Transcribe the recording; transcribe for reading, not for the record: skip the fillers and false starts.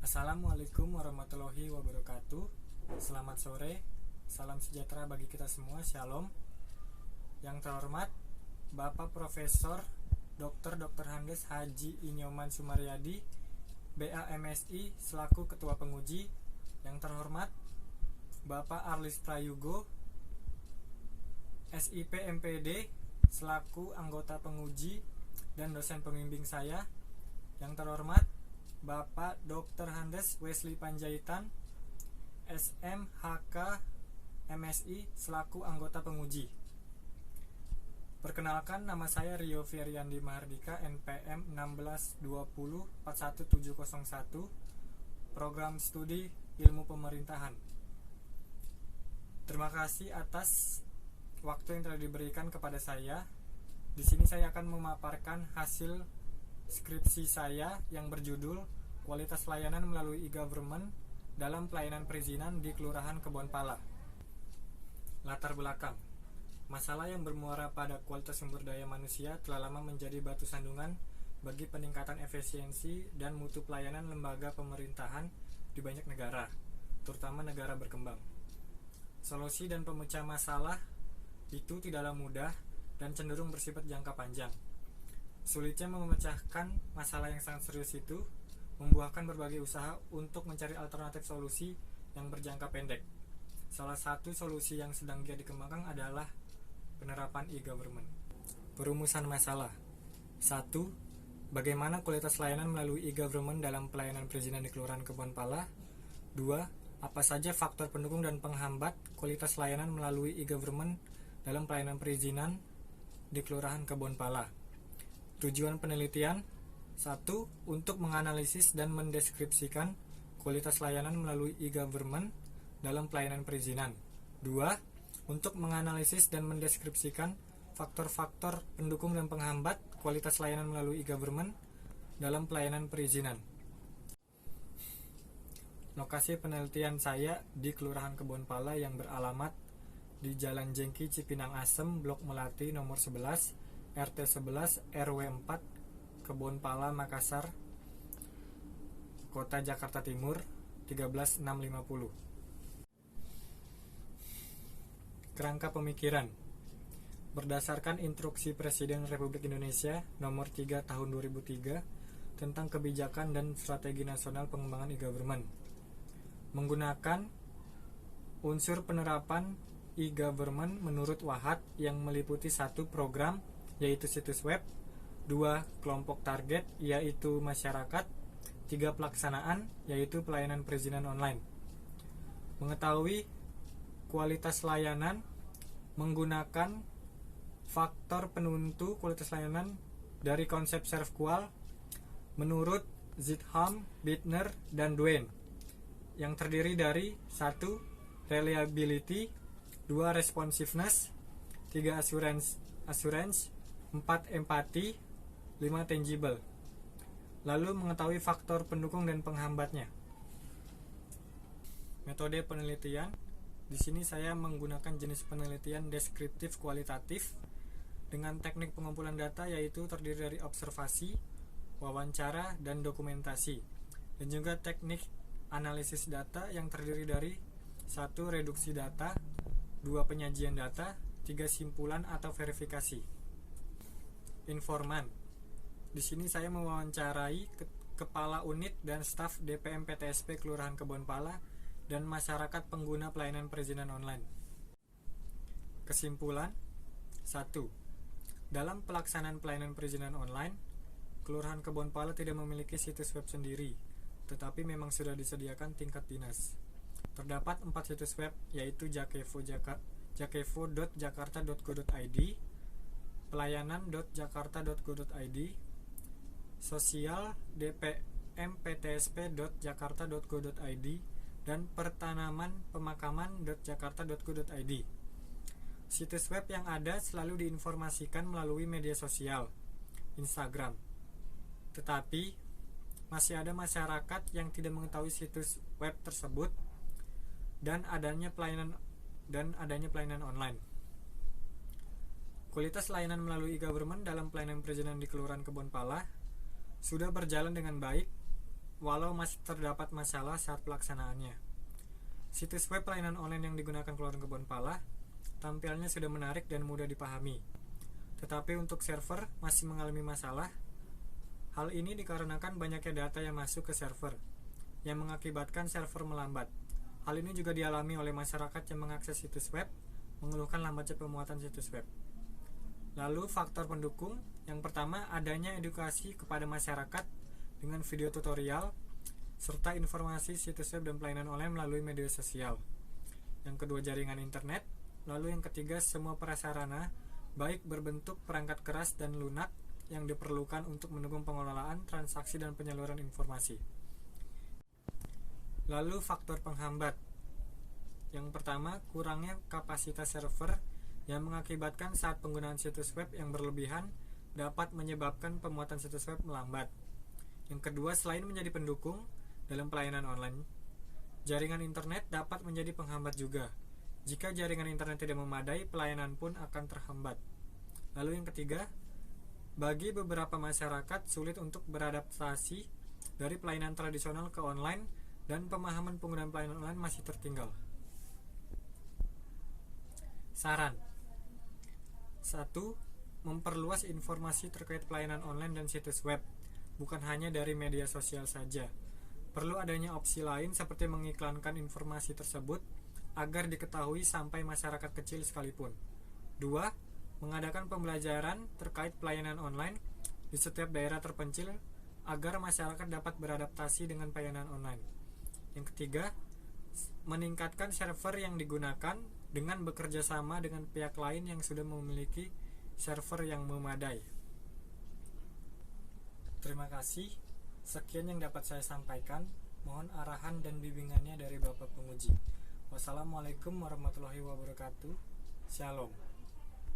Assalamualaikum warahmatullahi wabarakatuh. Selamat sore, salam sejahtera bagi kita semua, shalom. Yang terhormat Bapak Profesor Dr. Handes Haji Inyoman Sumaryadi, BAMSI selaku Ketua Penguji. Yang terhormat Bapak Arlis Prayugo, SIP MPD selaku anggota penguji dan dosen pembimbing saya. Yang terhormat Bapak Dr. Handes Wesley Panjaitan, SMHK MSI selaku anggota penguji. Perkenalkan, nama saya Rio Fieriandi Mahardika, NPM 162041701, Program Studi Ilmu Pemerintahan. Terima kasih atas waktu yang telah diberikan kepada saya. Di sini saya akan memaparkan hasil skripsi saya yang berjudul Kualitas Layanan Melalui E-Government dalam Pelayanan Perizinan di Kelurahan Kebonpala. Latar belakang. Masalah yang bermuara pada kualitas sumber daya manusia telah lama menjadi batu sandungan bagi peningkatan efisiensi dan mutu pelayanan lembaga pemerintahan di banyak negara, terutama negara berkembang. Solusi dan pemecah masalah itu tidaklah mudah dan cenderung bersifat jangka panjang. Sulitnya memecahkan masalah yang sangat serius itu membuahkan berbagai usaha untuk mencari alternatif solusi yang berjangka pendek. Salah satu solusi yang sedang giat dikembangkan adalah penerapan e-government. Perumusan masalah. 1. Bagaimana kualitas layanan melalui e-government dalam pelayanan perizinan di Kelurahan Kebonpala? 2. Apa saja faktor pendukung dan penghambat kualitas layanan melalui e-government dalam pelayanan perizinan di Kelurahan Kebonpala? Tujuan penelitian. 1. Untuk menganalisis dan mendeskripsikan kualitas layanan melalui e-government dalam pelayanan perizinan. 2. Untuk menganalisis dan mendeskripsikan faktor-faktor pendukung dan penghambat kualitas layanan melalui e-government dalam pelayanan perizinan. Lokasi penelitian saya di Kelurahan Kebonpala yang beralamat di Jalan Jengki Cipinang Asem, Blok Melati nomor 11, RT 11 RW 4, Kebonpala, Makassar, Kota Jakarta Timur 13650. Kerangka pemikiran. Berdasarkan Instruksi Presiden Republik Indonesia Nomor 3 Tahun 2003 tentang kebijakan dan strategi nasional pengembangan e-government, menggunakan unsur penerapan e-government menurut Wahat yang meliputi 1. Program, yaitu situs web, 2. Kelompok target, yaitu masyarakat, 3. Pelaksanaan, yaitu pelayanan perizinan online. Mengetahui kualitas layanan menggunakan faktor penentu kualitas layanan dari konsep ServQual menurut Zitham, Bittner, dan Duane, yang terdiri dari 1. Reliability, 2. Responsiveness, 3. Assurance, 4. Empati, 5. Tangible. Lalu mengetahui faktor pendukung dan penghambatnya. Metode penelitian. Di sini saya menggunakan jenis penelitian deskriptif kualitatif dengan teknik pengumpulan data, yaitu terdiri dari observasi, wawancara, dan dokumentasi. Dan juga teknik analisis data yang terdiri dari 1. Reduksi data, 2. Penyajian data, 3. Simpulan atau verifikasi. Informan. Di sini saya mewawancarai kepala unit dan staf DPM PTSP Kelurahan Kebonpala dan masyarakat pengguna pelayanan perizinan online. Kesimpulan. 1. Dalam pelaksanaan pelayanan perizinan online, Kelurahan Kebonpala tidak memiliki situs web sendiri, tetapi memang sudah disediakan tingkat dinas. Terdapat 4 situs web, yaitu jakevo.jakarta.go.id, pelayanan.jakarta.go.id, sosial dpmptsp.jakarta.go.id, dan pertanaman pemakaman.jakarta.go.id. Situs web yang ada selalu diinformasikan melalui media sosial, Instagram. Tetapi masih ada masyarakat yang tidak mengetahui situs web tersebut dan adanya pelayanan online. Kualitas layanan melalui e-government dalam pelayanan perizinan di Kelurahan Kebonpala sudah berjalan dengan baik walau masih terdapat masalah saat pelaksanaannya. Situs web pelayanan online yang digunakan Kelurahan Kebonpala tampilannya sudah menarik dan mudah dipahami. Tetapi untuk server masih mengalami masalah. Hal ini dikarenakan banyaknya data yang masuk ke server, yang mengakibatkan server melambat. Hal ini juga dialami oleh masyarakat yang mengakses situs web, mengeluhkan lambatnya pemuatan situs web. Lalu faktor pendukung, yang pertama adanya edukasi kepada masyarakat dengan video tutorial, serta informasi situs web dan pelayanan online melalui media sosial. Yang kedua jaringan internet, lalu yang ketiga semua prasarana, baik berbentuk perangkat keras dan lunak yang diperlukan untuk mendukung pengelolaan, transaksi, dan penyaluran informasi. Lalu faktor penghambat. Yang pertama, kurangnya kapasitas server yang mengakibatkan saat penggunaan situs web yang berlebihan dapat menyebabkan pemuatan situs web melambat. Yang kedua, selain menjadi pendukung dalam pelayanan online, jaringan internet dapat menjadi penghambat juga. Jika jaringan internet tidak memadai, pelayanan pun akan terhambat. Lalu yang ketiga, bagi beberapa masyarakat sulit untuk beradaptasi dari pelayanan tradisional ke online dan pemahaman penggunaan pelayanan online masih tertinggal. Saran 1. Memperluas informasi terkait pelayanan online dan situs web, bukan hanya dari media sosial saja. Perlu adanya opsi lain seperti mengiklankan informasi tersebut agar diketahui sampai masyarakat kecil sekalipun. 2. Mengadakan pembelajaran terkait pelayanan online di setiap daerah terpencil agar masyarakat dapat beradaptasi dengan pelayanan online. Yang ketiga, meningkatkan server yang digunakan dengan bekerja sama dengan pihak lain yang sudah memiliki server yang memadai. Terima kasih. Sekian yang dapat saya sampaikan. Mohon arahan dan bimbingannya dari Bapak Penguji. Wassalamualaikum warahmatullahi wabarakatuh. Shalom.